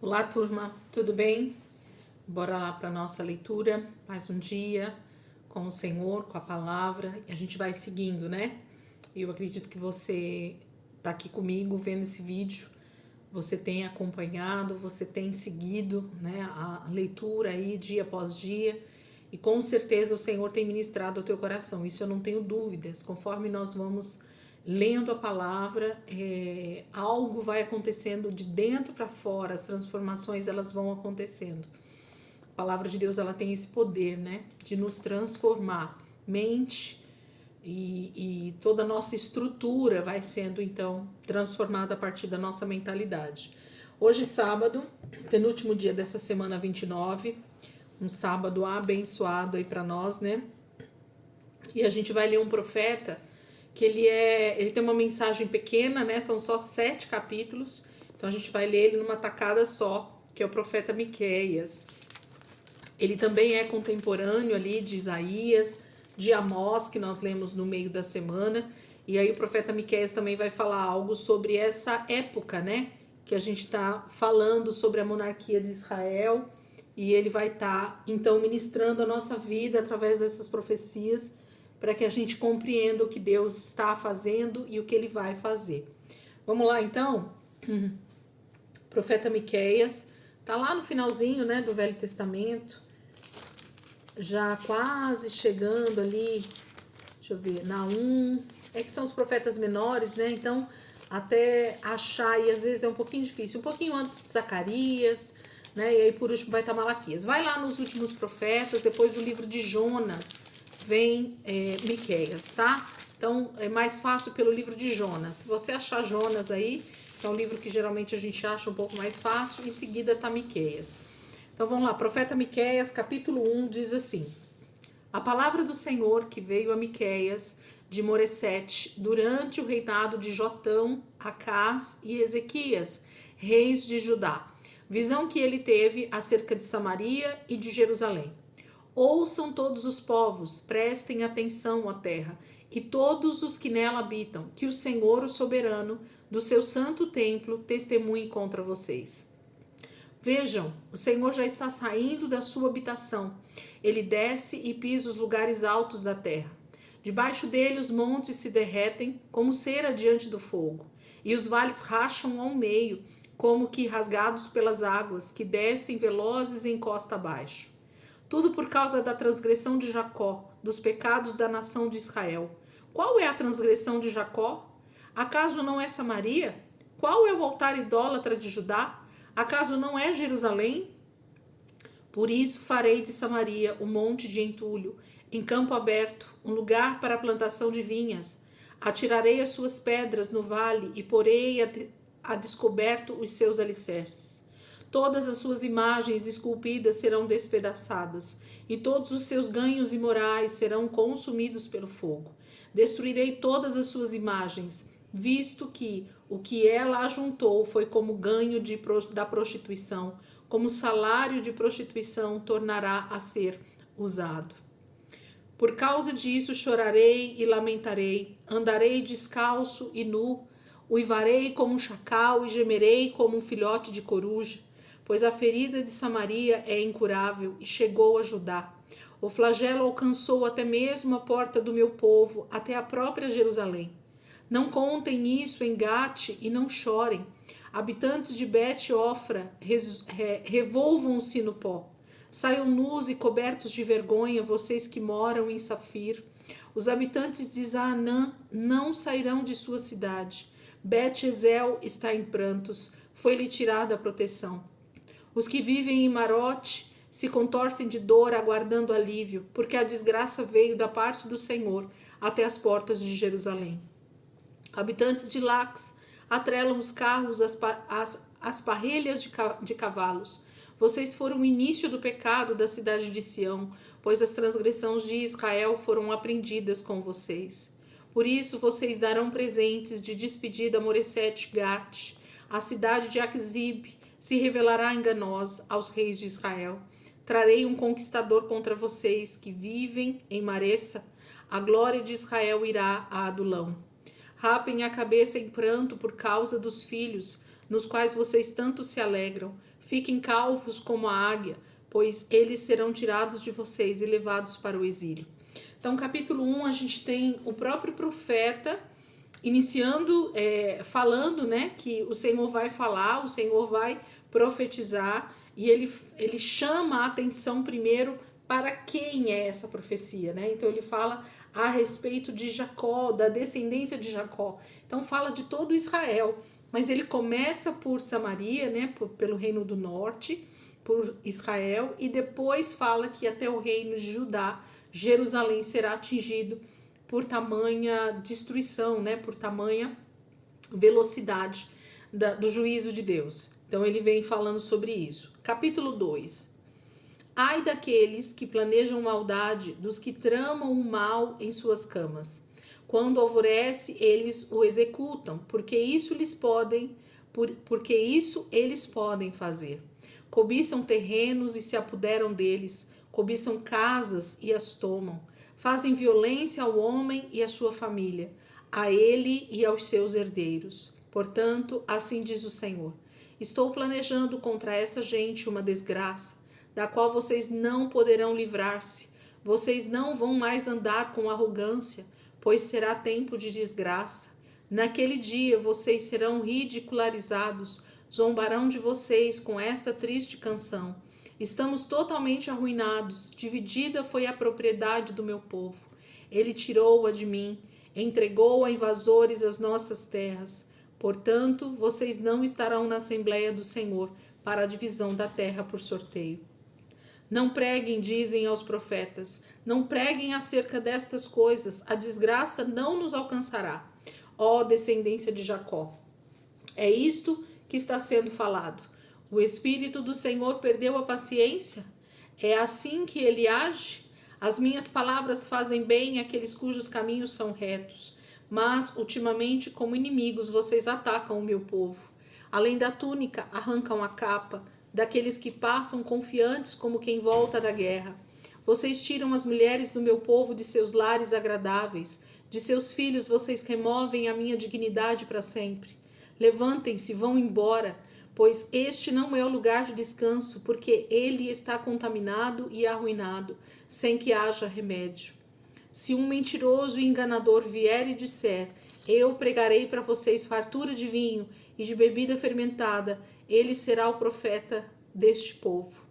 Olá, turma, tudo bem? Bora lá para nossa leitura, mais um dia com o Senhor, com a palavra, e a gente vai seguindo, né? Eu acredito que você tá aqui comigo vendo esse vídeo, você tem acompanhado, você tem seguido, né, a leitura aí dia após dia, e com certeza o Senhor tem ministrado ao teu coração, isso eu não tenho dúvidas. Conforme nós vamos lendo a palavra, algo vai acontecendo de dentro para fora, as transformações elas vão acontecendo. A palavra de Deus ela tem esse poder, né, de nos transformar, mente e toda a nossa estrutura vai sendo então transformada a partir da nossa mentalidade. Hoje sábado, penúltimo dia dessa semana 29, um sábado abençoado aí para nós, né? E a gente vai ler um profeta que ele tem uma mensagem pequena, né? São só 7 capítulos. Então a gente vai ler ele numa tacada só, que é o profeta Miqueias. Ele também é contemporâneo ali de Isaías, de Amós, que nós lemos no meio da semana. E aí o profeta Miqueias também vai falar algo sobre essa época, né? Que a gente está falando sobre a monarquia de Israel. E ele vai estar, então, ministrando a nossa vida através dessas profecias, para que a gente compreenda o que Deus está fazendo e o que ele vai fazer. Vamos lá, então? Profeta Miqueias, tá lá no finalzinho, né, do Velho Testamento, já quase chegando ali, deixa eu ver, Naum, que são os profetas menores, né, então até achar, e às vezes é um pouquinho difícil, um pouquinho antes de Zacarias, né, e aí por último vai estar Malaquias. Vai lá nos últimos profetas, depois do livro de Jonas, vem Miqueias, tá? Então é mais fácil pelo livro de Jonas. Se você achar Jonas aí, que é um livro que geralmente a gente acha um pouco mais fácil, em seguida tá Miqueias. Então vamos lá, profeta Miqueias, capítulo 1, diz assim: A palavra do Senhor que veio a Miqueias de Moresete durante o reinado de Jotão, Acás e Ezequias, reis de Judá. Visão que ele teve acerca de Samaria e de Jerusalém. Ouçam todos os povos, prestem atenção, ó terra, e todos os que nela habitam, que o Senhor, o soberano, do seu santo templo, testemunhe contra vocês. Vejam, o Senhor já está saindo da sua habitação. Ele desce e pisa os lugares altos da terra. Debaixo dele os montes se derretem como cera diante do fogo, e os vales racham ao meio, como que rasgados pelas águas, que descem velozes em costa abaixo. Tudo por causa da transgressão de Jacó, dos pecados da nação de Israel. Qual é a transgressão de Jacó? Acaso não é Samaria? Qual é o altar idólatra de Judá? Acaso não é Jerusalém? Por isso farei de Samaria um monte de entulho, em campo aberto, um lugar para a plantação de vinhas. Atirarei as suas pedras no vale e porei a descoberto os seus alicerces. Todas as suas imagens esculpidas serão despedaçadas, e todos os seus ganhos imorais serão consumidos pelo fogo. Destruirei todas as suas imagens, visto que o que ela ajuntou foi como ganho da prostituição, como salário de prostituição tornará a ser usado. Por causa disso chorarei e lamentarei, andarei descalço e nu, uivarei como um chacal e gemerei como um filhote de coruja, pois a ferida de Samaria é incurável e chegou a Judá. O flagelo alcançou até mesmo a porta do meu povo, até a própria Jerusalém. Não contem isso em Gate e não chorem. Habitantes de Bet-Ofra, revolvam-se no pó. Saiam nus e cobertos de vergonha, vocês que moram em Safir. Os habitantes de Zaanã não sairão de sua cidade. Bet-Ezel está em prantos, foi-lhe tirada a proteção. Os que vivem em Marote se contorcem de dor, aguardando alívio, porque a desgraça veio da parte do Senhor até as portas de Jerusalém. Habitantes de Lax atrelam os carros às parrelhas de cavalos. Vocês foram o início do pecado da cidade de Sião, pois as transgressões de Israel foram aprendidas com vocês. Por isso vocês darão presentes de despedida a Moresete Gate, a cidade de Aquizib se revelará enganosa aos reis de Israel. Trarei um conquistador contra vocês que vivem em Maressa. A glória de Israel irá a Adulão. Rapem a cabeça em pranto por causa dos filhos. nos quais vocês tanto se alegram. Fiquem calvos como a águia, pois eles serão tirados de vocês e levados para o exílio. Então, capítulo 1, a gente tem o próprio profeta iniciando, falando, né, que o Senhor vai falar, o Senhor vai profetizar, e ele chama a atenção primeiro para quem é essa profecia, né? Então ele fala a respeito de Jacó, da descendência de Jacó. Então fala de todo Israel, mas ele começa por Samaria, né, pelo reino do norte, por Israel, e depois fala que até o reino de Judá, Jerusalém será atingido por tamanha destruição, né, por tamanha velocidade do juízo de Deus. Então ele vem falando sobre isso. Capítulo 2. Ai daqueles que planejam maldade, dos que tramam o mal em suas camas. Quando alvorece, eles o executam, porque isso eles podem fazer. Cobiçam terrenos e se apoderam deles, cobiçam casas e as tomam. Fazem violência ao homem e à sua família, a ele e aos seus herdeiros. Portanto, assim diz o Senhor: estou planejando contra essa gente uma desgraça, da qual vocês não poderão livrar-se. Vocês não vão mais andar com arrogância, pois será tempo de desgraça. Naquele dia vocês serão ridicularizados, zombarão de vocês com esta triste canção. Estamos totalmente arruinados, dividida foi a propriedade do meu povo. Ele tirou-a de mim, entregou a invasores as nossas terras. Portanto, vocês não estarão na Assembleia do Senhor para a divisão da terra por sorteio. Não preguem, dizem aos profetas, não preguem acerca destas coisas, a desgraça não nos alcançará, ó descendência de Jacó. É isto que está sendo falado. O Espírito do Senhor perdeu a paciência? É assim que ele age? As minhas palavras fazem bem àqueles cujos caminhos são retos, mas ultimamente, como inimigos, vocês atacam o meu povo. Além da túnica, arrancam a capa, daqueles que passam confiantes como quem volta da guerra. Vocês tiram as mulheres do meu povo de seus lares agradáveis, de seus filhos vocês removem a minha dignidade para sempre. Levantem-se, vão embora, pois este não é o lugar de descanso, porque ele está contaminado e arruinado, sem que haja remédio. Se um mentiroso e enganador vier e disser, eu pregarei para vocês fartura de vinho e de bebida fermentada, ele será o profeta deste povo.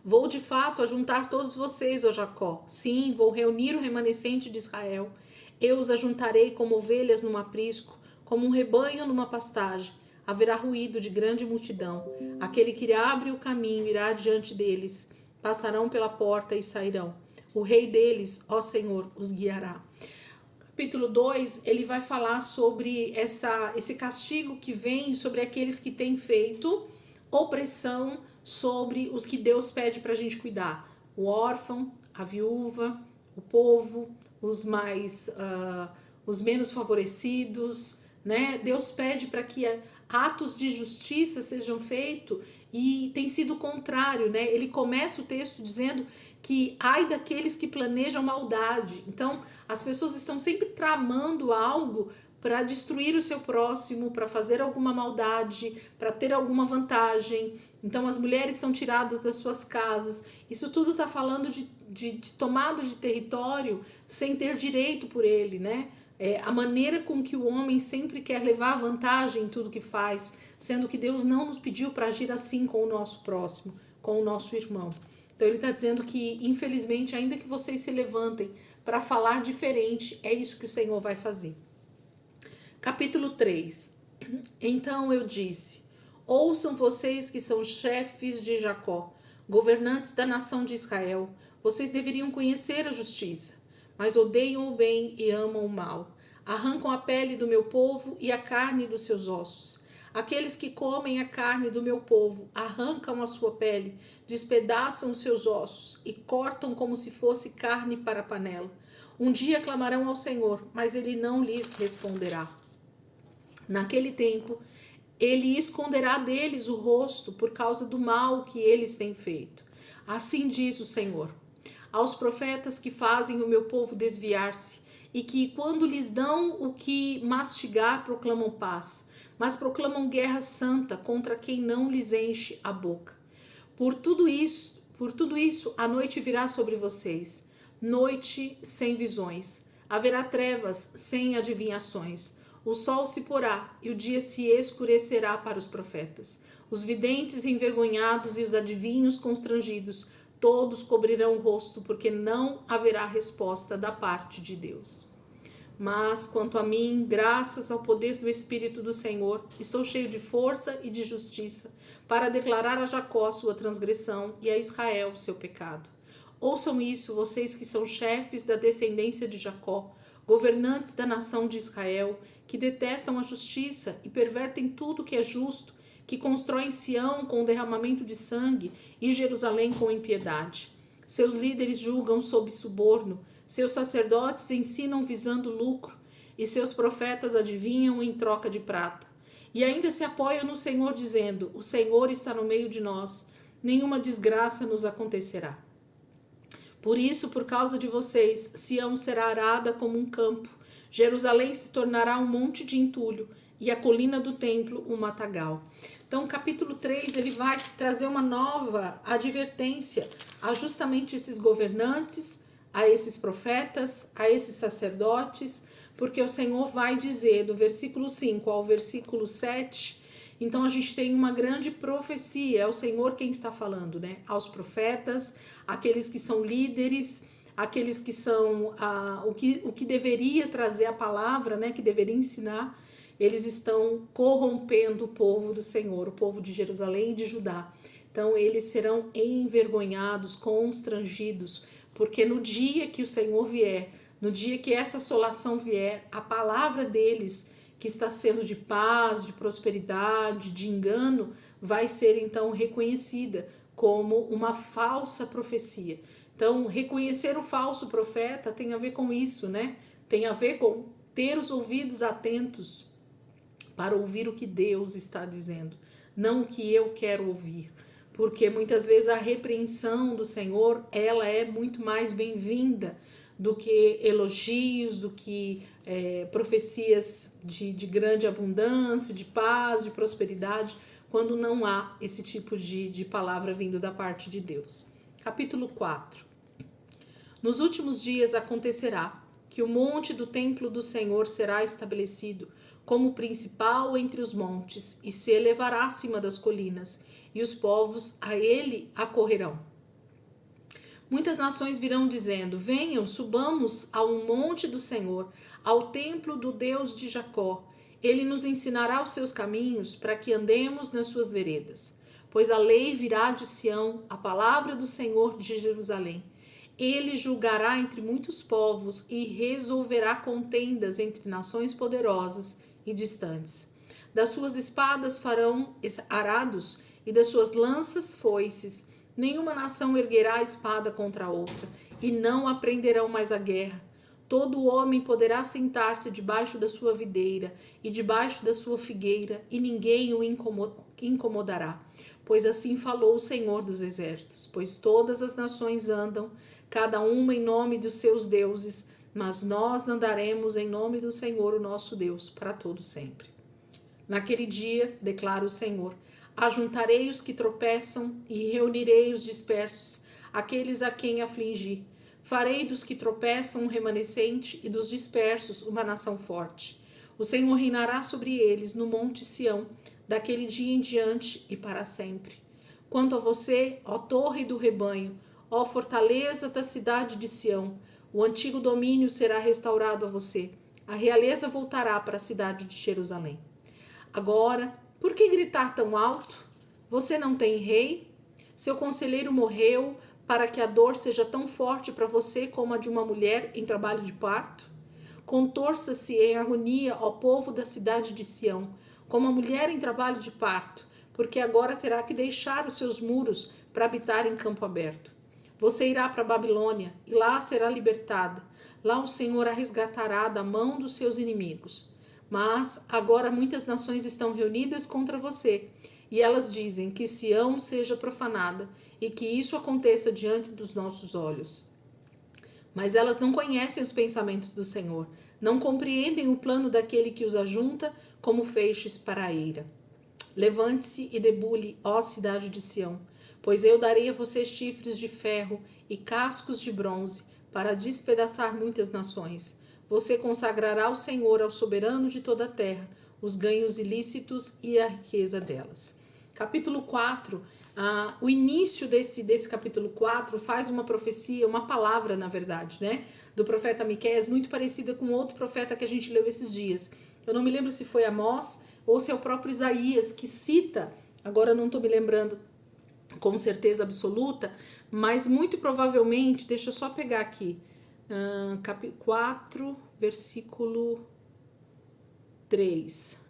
Vou de fato ajuntar todos vocês, ó Jacó. Sim, vou reunir o remanescente de Israel. Eu os ajuntarei como ovelhas num aprisco, como um rebanho numa pastagem. Haverá ruído de grande multidão. Aquele que abre o caminho irá diante deles. Passarão pela porta e sairão. O rei deles, ó Senhor, os guiará. Capítulo 2, ele vai falar sobre esse castigo que vem sobre aqueles que têm feito opressão sobre os que Deus pede para a gente cuidar. O órfão, a viúva, o povo, os menos favorecidos, né? Deus pede para que atos de justiça sejam feitos e tem sido o contrário, né? Ele começa o texto dizendo que ai daqueles que planejam maldade. Então, as pessoas estão sempre tramando algo para destruir o seu próximo, para fazer alguma maldade, para ter alguma vantagem. Então, as mulheres são tiradas das suas casas. Isso tudo está falando de tomada de território sem ter direito por ele, né? A maneira com que o homem sempre quer levar vantagem em tudo que faz, sendo que Deus não nos pediu para agir assim com o nosso próximo, com o nosso irmão. Então ele está dizendo que, infelizmente, ainda que vocês se levantem para falar diferente, é isso que o Senhor vai fazer. Capítulo 3. Então eu disse, ouçam vocês que são chefes de Jacó, governantes da nação de Israel, vocês deveriam conhecer a justiça, mas odeiam o bem e amam o mal. Arrancam a pele do meu povo e a carne dos seus ossos. Aqueles que comem a carne do meu povo arrancam a sua pele, despedaçam os seus ossos e cortam como se fosse carne para a panela. Um dia clamarão ao Senhor, mas ele não lhes responderá. Naquele tempo, ele esconderá deles o rosto por causa do mal que eles têm feito. Assim diz o Senhor. Aos profetas que fazem o meu povo desviar-se e que, quando lhes dão o que mastigar, proclamam paz. mas proclamam guerra santa contra quem não lhes enche a boca. Por tudo isso, a noite virá sobre vocês, noite sem visões. Haverá trevas sem adivinhações. O sol se porá e o dia se escurecerá para os profetas. Os videntes envergonhados e os adivinhos constrangidos, todos cobrirão o rosto, porque não haverá resposta da parte de Deus. Mas, quanto a mim, graças ao poder do Espírito do Senhor, estou cheio de força e de justiça, para declarar a Jacó sua transgressão e a Israel seu pecado. Ouçam isso, vocês que são chefes da descendência de Jacó, governantes da nação de Israel, que detestam a justiça e pervertem tudo que é justo, que constroem Sião com derramamento de sangue e Jerusalém com impiedade. Seus líderes julgam sob suborno, seus sacerdotes ensinam visando lucro, e seus profetas adivinham em troca de prata. E ainda se apoiam no Senhor, dizendo: o Senhor está no meio de nós, nenhuma desgraça nos acontecerá. Por isso, por causa de vocês, Sião será arada como um campo, Jerusalém se tornará um monte de entulho, e a colina do templo um matagal. Então, capítulo 3, ele vai trazer uma nova advertência a justamente esses governantes, a esses profetas, a esses sacerdotes, porque o Senhor vai dizer, do versículo 5 ao versículo 7, então a gente tem uma grande profecia, é o Senhor quem está falando, né? Aos profetas, aqueles que são líderes, aqueles que são o que deveria trazer a palavra, né? Que deveria ensinar, eles estão corrompendo o povo do Senhor, o povo de Jerusalém e de Judá. Então eles serão envergonhados, constrangidos, porque no dia que o Senhor vier, no dia que essa assolação vier, a palavra deles, que está sendo de paz, de prosperidade, de engano, vai ser então reconhecida como uma falsa profecia. Então, reconhecer o falso profeta tem a ver com isso, né? Tem a ver com ter os ouvidos atentos para ouvir o que Deus está dizendo, não o que eu quero ouvir. Porque muitas vezes a repreensão do Senhor, ela é muito mais bem-vinda do que elogios, do que profecias de grande abundância, de paz, de prosperidade, quando não há esse tipo de palavra vindo da parte de Deus. Capítulo 4. Nos últimos dias acontecerá que o monte do templo do Senhor será estabelecido como principal entre os montes e se elevará acima das colinas, e os povos a ele acorrerão. Muitas nações virão dizendo: venham, subamos ao monte do Senhor, ao templo do Deus de Jacó. Ele nos ensinará os seus caminhos para que andemos nas suas veredas. Pois a lei virá de Sião, a palavra do Senhor de Jerusalém. Ele julgará entre muitos povos e resolverá contendas entre nações poderosas e distantes. Das suas espadas farão arados e das suas lanças foices. Nenhuma nação erguerá a espada contra a outra, e não aprenderão mais a guerra. Todo homem poderá sentar-se debaixo da sua videira e debaixo da sua figueira, e ninguém o incomodará. Pois assim falou o Senhor dos Exércitos. Pois todas as nações andam, cada uma em nome dos seus deuses, mas nós andaremos em nome do Senhor, o nosso Deus, para todo sempre. Naquele dia, declara o Senhor, ajuntarei os que tropeçam e reunirei os dispersos, aqueles a quem afligi. Farei dos que tropeçam um remanescente e dos dispersos uma nação forte. O Senhor reinará sobre eles no monte Sião, daquele dia em diante e para sempre. Quanto a você, ó torre do rebanho, ó fortaleza da cidade de Sião, o antigo domínio será restaurado a você. A realeza voltará para a cidade de Jerusalém. Agora, por que gritar tão alto? Você não tem rei? Seu conselheiro morreu para que a dor seja tão forte para você como a de uma mulher em trabalho de parto? Contorça-se em agonia, ó povo da cidade de Sião, como a mulher em trabalho de parto, porque agora terá que deixar os seus muros para habitar em campo aberto. Você irá para a Babilônia e lá será libertada. Lá o Senhor a resgatará da mão dos seus inimigos. Mas agora muitas nações estão reunidas contra você, e elas dizem que Sião seja profanada e que isso aconteça diante dos nossos olhos. Mas elas não conhecem os pensamentos do Senhor, Não compreendem o plano daquele que os ajunta como feixes para a eira. Levante-se e debule, ó cidade de Sião, pois eu darei a você chifres de ferro e cascos de bronze para despedaçar muitas nações. Você consagrará ao Senhor, ao soberano de toda a terra, os ganhos ilícitos e a riqueza delas. Capítulo 4, o início desse capítulo 4 faz uma profecia, uma palavra, na verdade, né? Do profeta Miqueias, muito parecida com outro profeta que a gente leu esses dias. Eu não me lembro se foi Amós ou se é o próprio Isaías que cita, agora eu não estou me lembrando com certeza absoluta, mas muito provavelmente, deixa eu só pegar aqui, capítulo 4, versículo 3.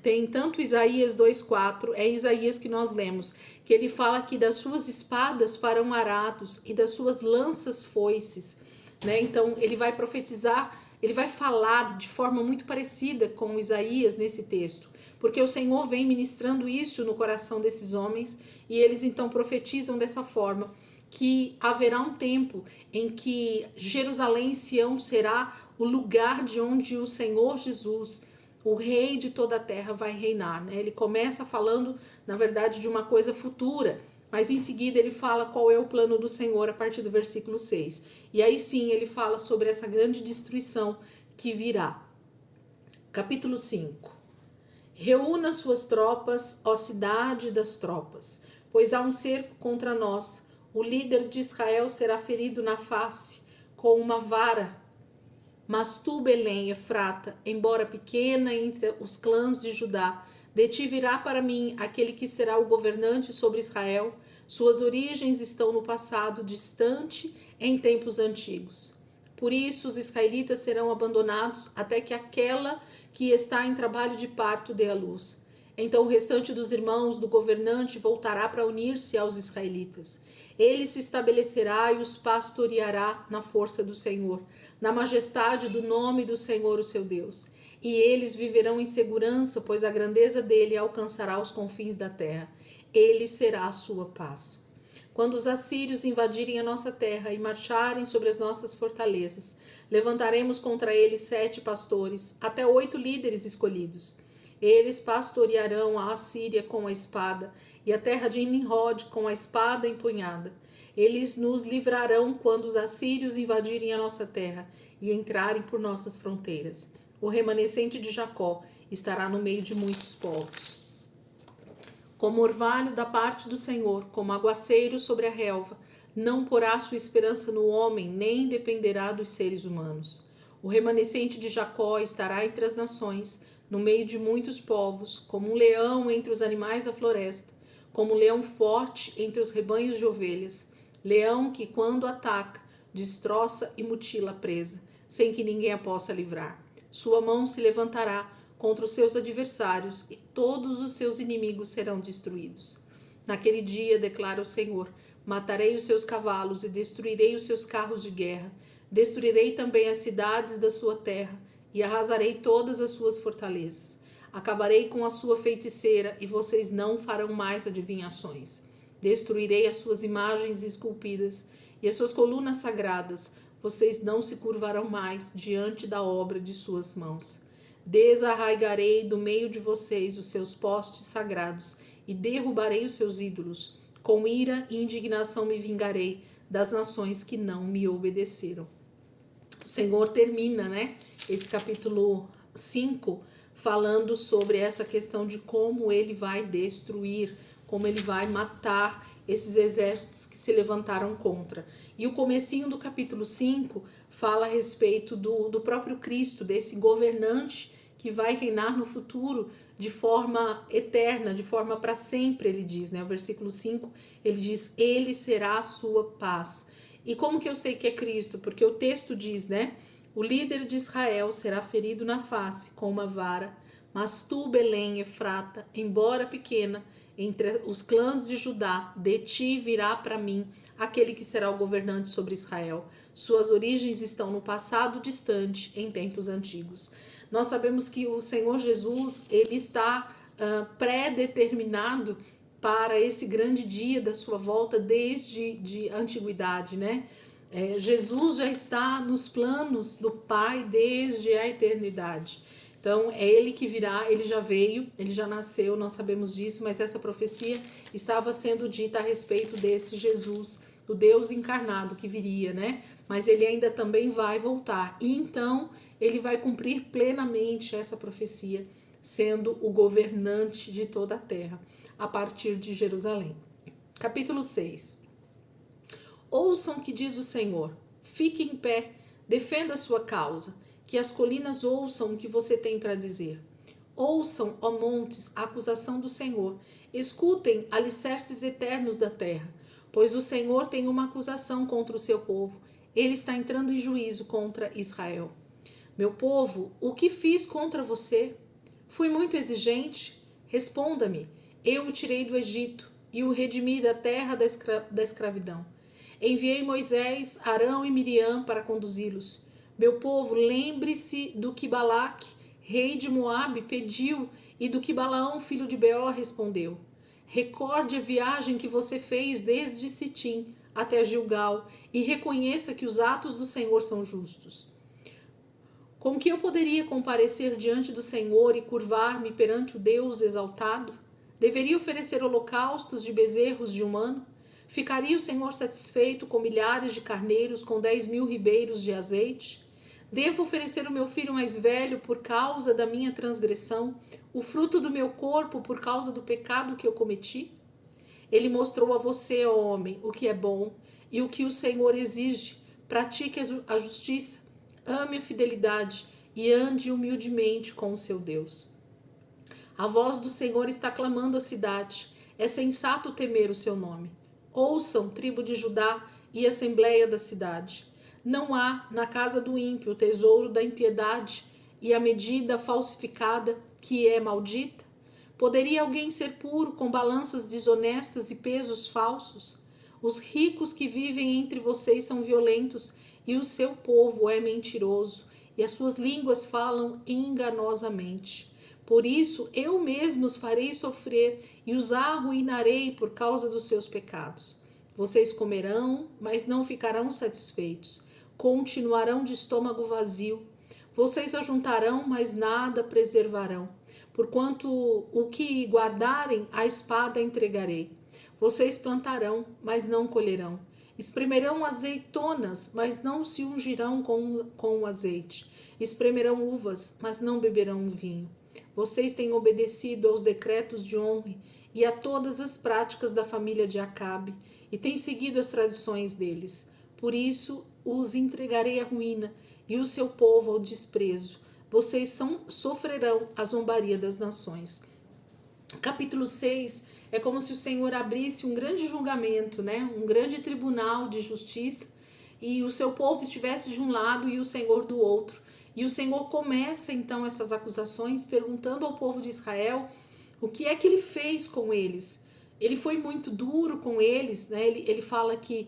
Tem tanto Isaías 2,4, é Isaías que nós lemos, que ele fala que das suas espadas farão arados e das suas lanças foices, né? Então ele vai profetizar, ele vai falar de forma muito parecida com Isaías nesse texto, porque o Senhor vem ministrando isso no coração desses homens e eles então profetizam dessa forma, que haverá um tempo em que Jerusalém e Sião será o lugar de onde o Senhor Jesus, o rei de toda a terra, vai reinar, né? Ele começa falando, na verdade, de uma coisa futura, mas em seguida ele fala qual é o plano do Senhor a partir do versículo 6. E aí sim ele fala sobre essa grande destruição que virá. Capítulo 5. Reúna suas tropas, ó cidade das tropas, pois há um cerco contra nós. O líder de Israel será ferido na face com uma vara. Mas tu, Belém, Efrata, embora pequena entre os clãs de Judá, de ti virá para mim aquele que será o governante sobre Israel. Suas origens estão no passado distante, em tempos antigos. Por isso os israelitas serão abandonados até que aquela que está em trabalho de parto dê à luz. Então o restante dos irmãos do governante voltará para unir-se aos israelitas. Ele se estabelecerá e os pastoreará na força do Senhor, na majestade do nome do Senhor, o seu Deus. E eles viverão em segurança, pois a grandeza dele alcançará os confins da terra. Ele será a sua paz. Quando os assírios invadirem a nossa terra e marcharem sobre as nossas fortalezas, levantaremos contra eles 7 pastores, até 8 líderes escolhidos. Eles pastorearão a Assíria com a espada e a terra de Nimrod com a espada empunhada. Eles nos livrarão quando os assírios invadirem a nossa terra e entrarem por nossas fronteiras. O remanescente de Jacó estará no meio de muitos povos. Como orvalho da parte do Senhor, como aguaceiro sobre a relva, não porá sua esperança no homem, nem dependerá dos seres humanos. O remanescente de Jacó estará entre as nações, no meio de muitos povos, como um leão entre os animais da floresta, como um leão forte entre os rebanhos de ovelhas, leão que, quando ataca, destroça e mutila a presa, sem que ninguém a possa livrar. Sua mão se levantará contra os seus adversários e todos os seus inimigos serão destruídos. Naquele dia, declara o Senhor, matarei os seus cavalos e destruirei os seus carros de guerra. Destruirei também as cidades da sua terra e arrasarei todas as suas fortalezas. Acabarei com a sua feiticeira e vocês não farão mais adivinhações. Destruirei as suas imagens esculpidas e as suas colunas sagradas. Vocês não se curvarão mais diante da obra de suas mãos. Desarraigarei do meio de vocês os seus postes sagrados e derrubarei os seus ídolos. Com ira e indignação me vingarei das nações que não me obedeceram. O Senhor termina, né, esse capítulo 5 falando sobre essa questão de como ele vai destruir, como ele vai matar esses exércitos que se levantaram contra. E o comecinho do capítulo 5 fala a respeito do próprio Cristo, desse governante que vai reinar no futuro de forma eterna, de forma para sempre, ele diz, né? O versículo 5, ele diz, ele será a sua paz. E como que eu sei que é Cristo? Porque o texto diz, né? O líder de Israel será ferido na face com uma vara, mas tu, Belém, Efrata, embora pequena, entre os clãs de Judá, de ti virá para mim aquele que será o governante sobre Israel. Suas origens estão no passado distante, em tempos antigos. Nós sabemos que o Senhor Jesus, ele está pré-determinado para esse grande dia da sua volta desde a antiguidade, né? Jesus já está nos planos do Pai desde a eternidade. Então, é ele que virá, ele já veio, ele já nasceu, nós sabemos disso, mas essa profecia estava sendo dita a respeito desse Jesus, o Deus encarnado que viria, né? Mas ele ainda também vai voltar. E então, ele vai cumprir plenamente essa profecia, sendo o governante de toda a terra, a partir de Jerusalém. Capítulo 6. Ouçam o que diz o Senhor, fique em pé, defenda a sua causa, que as colinas ouçam o que você tem para dizer. Ouçam, ó montes, a acusação do Senhor, escutem, alicerces eternos da terra, pois o Senhor tem uma acusação contra o seu povo, ele está entrando em juízo contra Israel. Meu povo, o que fiz contra você? Fui muito exigente? Responda-me, eu o tirei do Egito e o redimi da terra da escravidão. Enviei Moisés, Arão e Miriam para conduzi-los. Meu povo, lembre-se do que Balaque, rei de Moabe, pediu e do que Balaão, filho de Beor, respondeu. Recorde a viagem que você fez desde Sitim até Gilgal e reconheça que os atos do Senhor são justos. Com que eu poderia comparecer diante do Senhor e curvar-me perante o Deus exaltado? Deveria oferecer holocaustos de bezerros de um ano? Ficaria o Senhor satisfeito com milhares de carneiros, com 10.000 ribeiros de azeite? Devo oferecer o meu filho mais velho por causa da minha transgressão, o fruto do meu corpo por causa do pecado que eu cometi? Ele mostrou a você, ó homem, o que é bom e o que o Senhor exige. Pratique a justiça, ame a fidelidade e ande humildemente com o seu Deus. A voz do Senhor está clamando a cidade. É sensato temer o seu nome. Ouçam, tribo de Judá e assembleia da cidade. Não há na casa do ímpio o tesouro da impiedade e a medida falsificada que é maldita? Poderia alguém ser puro com balanças desonestas e pesos falsos? Os ricos que vivem entre vocês são violentos e o seu povo é mentiroso e as suas línguas falam enganosamente. Por isso, eu mesmo os farei sofrer e os arruinarei por causa dos seus pecados. Vocês comerão, mas não ficarão satisfeitos. Continuarão de estômago vazio. Vocês ajuntarão, mas nada preservarão. Porquanto o que guardarem, a espada entregarei. Vocês plantarão, mas não colherão. Espremerão azeitonas, mas não se ungirão com o azeite. Espremerão uvas, mas não beberão vinho. Vocês têm obedecido aos decretos de Omri e a todas as práticas da família de Acabe, e têm seguido as tradições deles. Por isso os entregarei à ruína e o seu povo ao desprezo. Vocês sofrerão a zombaria das nações. Capítulo 6 é como se o Senhor abrisse um grande julgamento, né? Um grande tribunal de justiça, e o seu povo estivesse de um lado e o Senhor do outro. E o Senhor começa então essas acusações perguntando ao povo de Israel o que é que ele fez com eles. Ele foi muito duro com eles, né? Ele fala aqui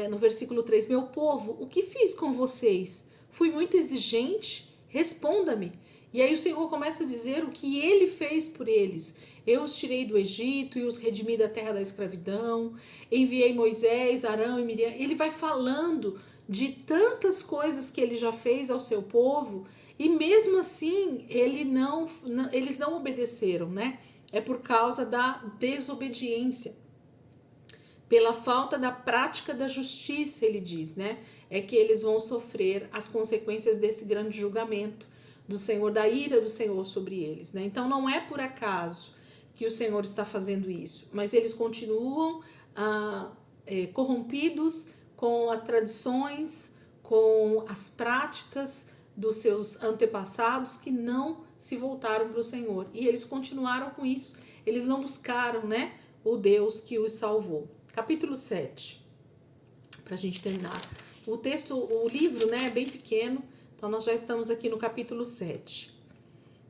no versículo 3, meu povo, o que fiz com vocês? Fui muito exigente? Responda-me. E aí o Senhor começa a dizer o que ele fez por eles. Eu os tirei do Egito e os redimi da terra da escravidão, enviei Moisés, Arão e Miriam. Ele vai falando de tantas coisas que ele já fez ao seu povo, e mesmo assim eles não obedeceram, né? É por causa da desobediência, pela falta da prática da justiça, ele diz, né? É que eles vão sofrer as consequências desse grande julgamento do Senhor, da ira do Senhor sobre eles, né? Então não é por acaso que o Senhor está fazendo isso, mas eles continuam corrompidos com as tradições, com as práticas dos seus antepassados que não se voltaram para o Senhor. E eles continuaram com isso. Eles não buscaram, né, o Deus que os salvou. Capítulo 7. Para a gente terminar. O livro, né, é bem pequeno. Então nós já estamos aqui no capítulo 7.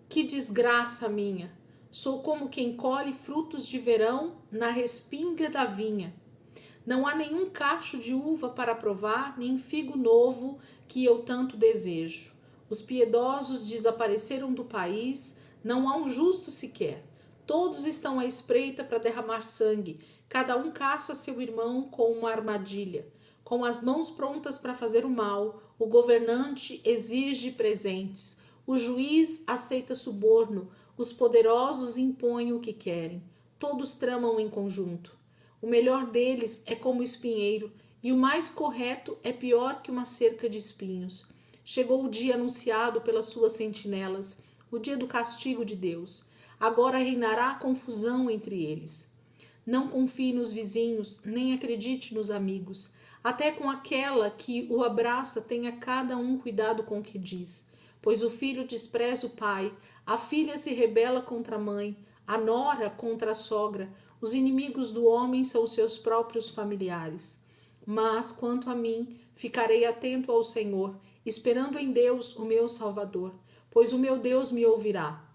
Que desgraça minha! Sou como quem colhe frutos de verão na respinga da vinha. Não há nenhum cacho de uva para provar, nem figo novo que eu tanto desejo. Os piedosos desapareceram do país, não há um justo sequer. Todos estão à espreita para derramar sangue, cada um caça seu irmão com uma armadilha. Com as mãos prontas para fazer o mal, o governante exige presentes, o juiz aceita suborno, os poderosos impõem o que querem. Todos tramam em conjunto. O melhor deles é como espinheiro, e o mais correto é pior que uma cerca de espinhos. Chegou o dia anunciado pelas suas sentinelas, o dia do castigo de Deus. Agora reinará confusão entre eles. Não confie nos vizinhos, nem acredite nos amigos. Até com aquela que o abraça, tenha cada um cuidado com o que diz. Pois o filho despreza o pai, a filha se rebela contra a mãe, a nora contra a sogra. Os inimigos do homem são os seus próprios familiares. Mas, quanto a mim, ficarei atento ao Senhor, esperando em Deus, o meu Salvador, pois o meu Deus me ouvirá.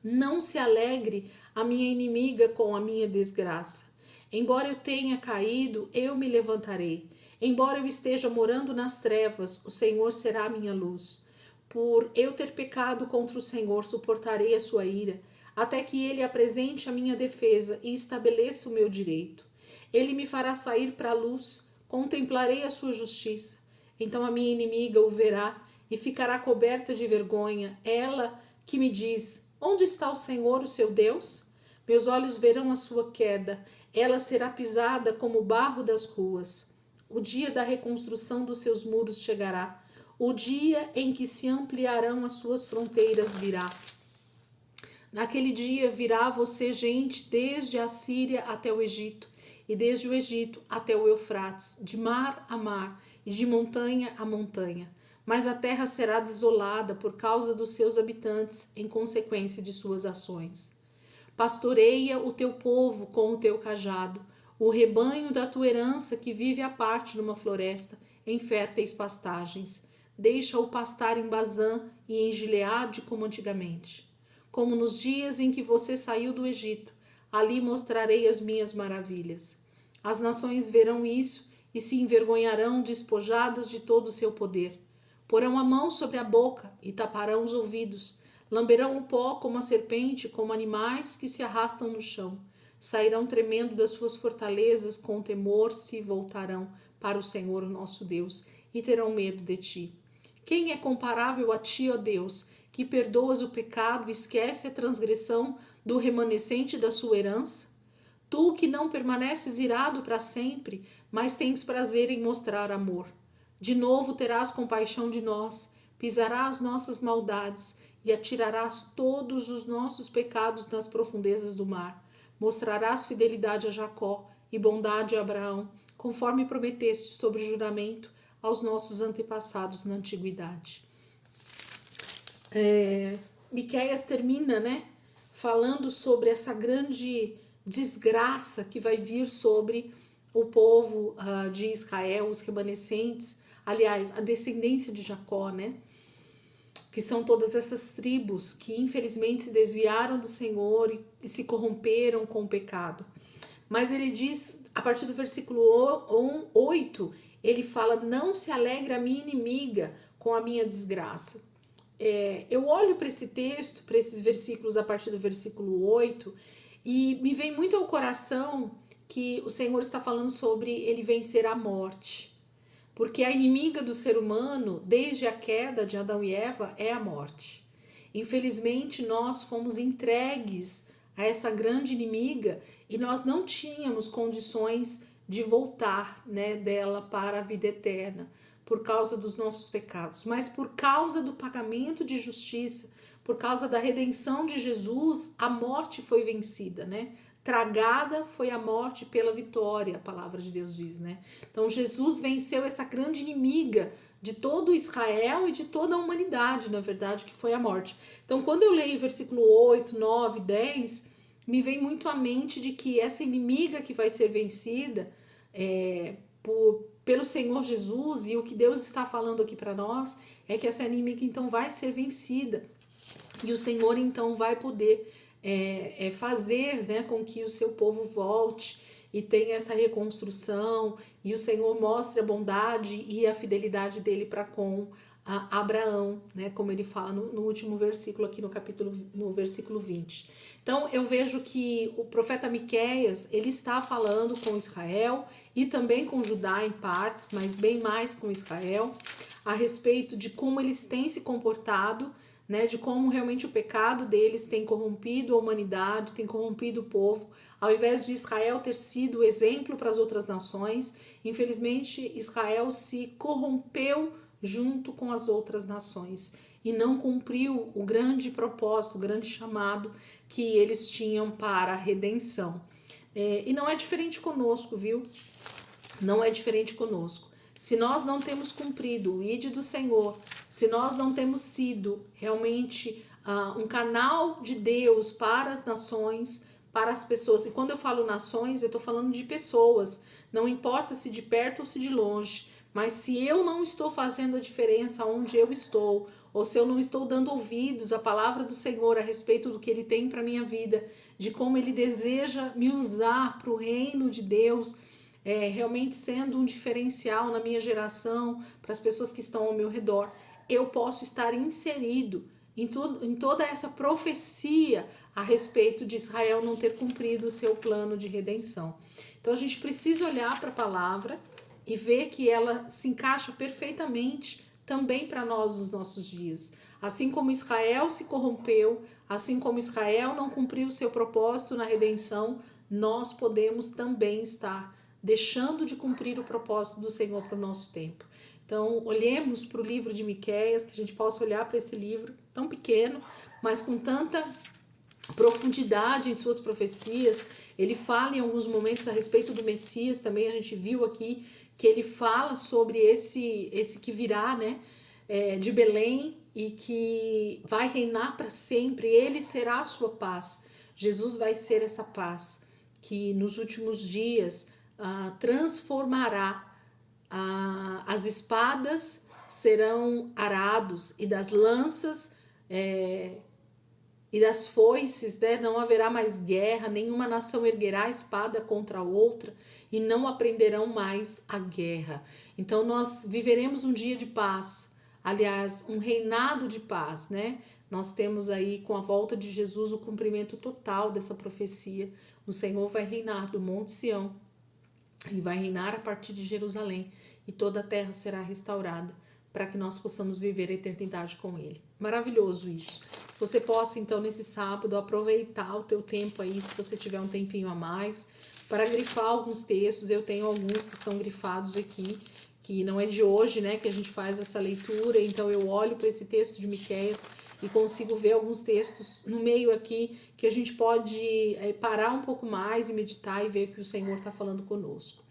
Não se alegre a minha inimiga com a minha desgraça. Embora eu tenha caído, eu me levantarei. Embora eu esteja morando nas trevas, o Senhor será a minha luz. Por eu ter pecado contra o Senhor, suportarei a sua ira, até que ele apresente a minha defesa e estabeleça o meu direito. Ele me fará sair para a luz, contemplarei a sua justiça. Então a minha inimiga o verá e ficará coberta de vergonha, ela que me diz: onde está o Senhor, o seu Deus? Meus olhos verão a sua queda, ela será pisada como o barro das ruas. O dia da reconstrução dos seus muros chegará, o dia em que se ampliarão as suas fronteiras virá. Naquele dia virá a você gente desde a Síria até o Egito, e desde o Egito até o Eufrates, de mar a mar e de montanha a montanha. Mas a terra será desolada por causa dos seus habitantes, em consequência de suas ações. Pastoreia o teu povo com o teu cajado, o rebanho da tua herança que vive à parte numa floresta, em férteis pastagens. Deixa-o pastar em Bazã e em Gileade como antigamente. Como nos dias em que você saiu do Egito, ali mostrarei as minhas maravilhas. As nações verão isso e se envergonharão, despojadas de todo o seu poder. Porão a mão sobre a boca e taparão os ouvidos. Lamberão o pó como a serpente, como animais que se arrastam no chão. Sairão tremendo das suas fortalezas, com temor se voltarão para o Senhor, nosso Deus, e terão medo de ti. Quem é comparável a ti, ó Deus, que perdoas o pecado e esquece a transgressão do remanescente da sua herança? Tu que não permaneces irado para sempre, mas tens prazer em mostrar amor. De novo terás compaixão de nós, pisarás nossas maldades e atirarás todos os nossos pecados nas profundezas do mar. Mostrarás fidelidade a Jacó e bondade a Abraão, conforme prometeste sobre juramento aos nossos antepassados na antiguidade. Miqueias termina, falando sobre essa grande desgraça que vai vir sobre o povo de Israel, os remanescentes, aliás, a descendência de Jacó, que são todas essas tribos que infelizmente se desviaram do Senhor e se corromperam com o pecado. Mas ele diz, a partir do versículo 8, ele fala: não se alegre a minha inimiga com a minha desgraça. Eu olho para esse texto, para esses versículos a partir do versículo 8, e me vem muito ao coração que o Senhor está falando sobre ele vencer a morte. Porque a inimiga do ser humano, desde a queda de Adão e Eva, é a morte. Infelizmente, nós fomos entregues a essa grande inimiga e nós não tínhamos condições de voltar, dela para a vida eterna, por causa dos nossos pecados. Mas por causa do pagamento de justiça, por causa da redenção de Jesus, a morte foi vencida, Tragada foi a morte pela vitória, a palavra de Deus diz, Então Jesus venceu essa grande inimiga de todo Israel e de toda a humanidade, na verdade, que foi a morte. Então quando eu leio versículo 8, 9, 10, me vem muito à mente de que essa inimiga que vai ser vencida pelo Senhor Jesus, e o que Deus está falando aqui para nós é que essa inimiga então vai ser vencida. E o Senhor então vai poder fazer com que o seu povo volte e tenha essa reconstrução, e o Senhor mostre a bondade e a fidelidade dele para com a Abraão, né? Como ele fala no último versículo aqui no versículo 20. Então eu vejo que o profeta Miqueias, ele está falando com Israel e também com Judá em partes, mas bem mais com Israel, a respeito de como eles têm se comportado, né, de como realmente o pecado deles tem corrompido a humanidade, tem corrompido o povo. Ao invés de Israel ter sido exemplo para as outras nações, infelizmente Israel se corrompeu junto com as outras nações e não cumpriu o grande propósito, o grande chamado que eles tinham para a redenção. E não é diferente conosco, viu? Não é diferente conosco. Se nós não temos cumprido o ide do Senhor, se nós não temos sido realmente um canal de Deus para as nações, para as pessoas, e quando eu falo nações, eu estou falando de pessoas, não importa se de perto ou se de longe, mas se eu não estou fazendo a diferença onde eu estou, ou se eu não estou dando ouvidos à palavra do Senhor a respeito do que Ele tem para a minha vida, de como Ele deseja me usar para o reino de Deus, realmente sendo um diferencial na minha geração, para as pessoas que estão ao meu redor, eu posso estar inserido em toda essa profecia a respeito de Israel não ter cumprido o seu plano de redenção. Então a gente precisa olhar para a palavra e ver que ela se encaixa perfeitamente também para nós nos nossos dias. Assim como Israel se corrompeu, assim como Israel não cumpriu o seu propósito na redenção, nós podemos também estar deixando de cumprir o propósito do Senhor para o nosso tempo. Então, olhemos para o livro de Miqueias, que a gente possa olhar para esse livro tão pequeno, mas com tanta profundidade em suas profecias. Ele fala em alguns momentos a respeito do Messias, também a gente viu aqui que ele fala sobre esse que virá, né, de Belém e que vai reinar para sempre. Ele será a sua paz. Jesus vai ser essa paz que nos últimos dias transformará. As espadas serão arados e das lanças e das foices, né, não haverá mais guerra, nenhuma nação erguerá a espada contra a outra e não aprenderão mais a guerra. Então nós viveremos um dia de paz, aliás, um reinado de paz, né? Nós temos aí com a volta de Jesus o cumprimento total dessa profecia. O Senhor vai reinar do Monte Sião, Ele vai reinar a partir de Jerusalém e toda a terra será restaurada para que nós possamos viver a eternidade com Ele. Maravilhoso isso. Você possa, então, nesse sábado, aproveitar o teu tempo aí, se você tiver um tempinho a mais, para grifar alguns textos. Eu tenho alguns que estão grifados aqui, que não é de hoje, né, que a gente faz essa leitura. Então, eu olho para esse texto de Miqueias e consigo ver alguns textos no meio aqui que a gente pode parar um pouco mais e meditar e ver o que o Senhor está falando conosco.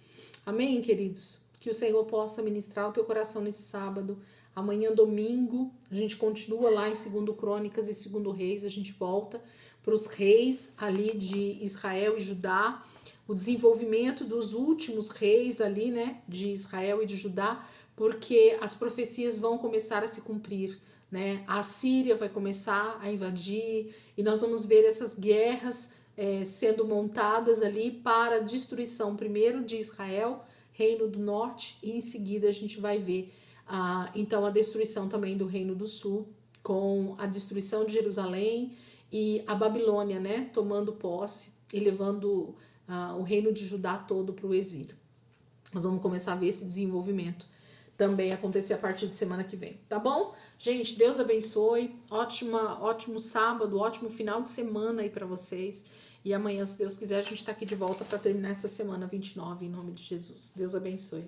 Amém, queridos? Que o Senhor possa ministrar o teu coração nesse sábado. Amanhã, domingo, a gente continua lá em 2 Crônicas e 2 Reis. A gente volta para os reis ali de Israel e Judá. O desenvolvimento dos últimos reis ali, né, de Israel e de Judá, porque as profecias vão começar a se cumprir, né? A Síria vai começar a invadir e nós vamos ver essas guerras sendo montadas ali para a destruição primeiro de Israel, Reino do Norte, e em seguida a gente vai ver então a destruição também do Reino do Sul, com a destruição de Jerusalém e a Babilônia, né, tomando posse e levando o reino de Judá todo para o exílio. Nós vamos começar a ver esse desenvolvimento também acontecer a partir de semana que vem, tá bom? Gente, Deus abençoe, ótimo sábado, ótimo final de semana aí para vocês. E amanhã, se Deus quiser, a gente tá aqui de volta para terminar essa semana 29, em nome de Jesus. Deus abençoe.